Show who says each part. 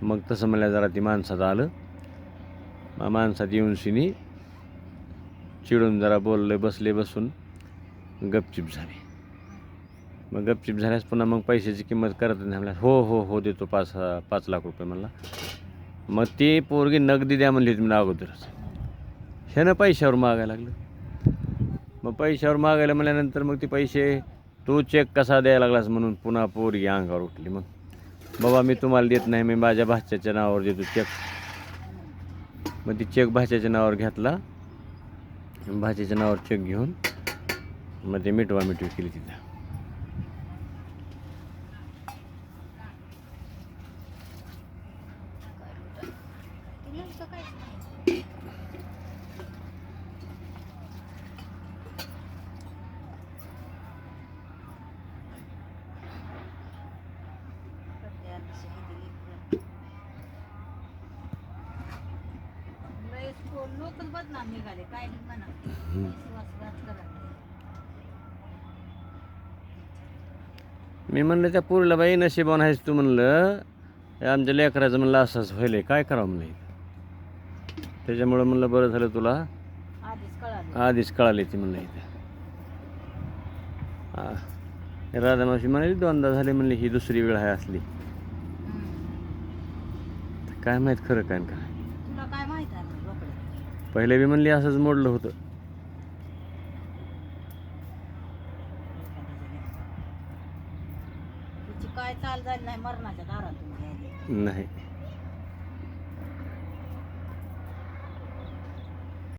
Speaker 1: मग तसं मला जरा ती माणसात आलं. माणसात येऊन शिनी चिडून जरा बोलले, बसले, बसून गपचिप झाले. मग गपचिप झाल्यास पुन्हा मग पैशाची किंमत करत नाही म्हणला. हो हो हो देतो 5 लाख रुपये म्हणला. मग ती पोरगी नगदी द्या म्हणली होती मला अगोदरच. ह्यानं पैशावर मागायला लागलं. मग पैशावर मागायला म्हणल्यानंतर मग ती पैसे तू चेक कसा द्यायला लागलास म्हणून पुन्हा पोरगी अंगावर उठली. मग बाबा मी तुम्हाला देत नाही, मी माझ्या भाच्याच्या नावावर देतो चेक. मग ती चेक भाच्याच्या नावावर घेतला. भाच्याच्या नावावर चेक घेऊन मग ते मिटवामिटवी केली तिथं.
Speaker 2: लोकच बदनाम निघाले काय म्हणा.
Speaker 1: मी म्हणलं त्या पोरीला बाई नशिबान आहेस तू, म्हणलं आमच्या लेकराचं म्हणलं असंच व्हायलंय, काय करावं म्हणलं. त्याच्यामुळं म्हणलं बरं झालं तुला आधीच कळाली ती म्हणलं. इथं राधा मावशी म्हणाली 2दा झाले म्हणली, ही दुसरी वेळ आहे असली. काय माहीत खरं काय काय.
Speaker 2: तुला काय माहित आहे
Speaker 1: पहिले बी म्हणली असंच मोडलं होतं.
Speaker 2: तिची काय चाल झाली नाही मरणाच्या दारातून
Speaker 1: नाही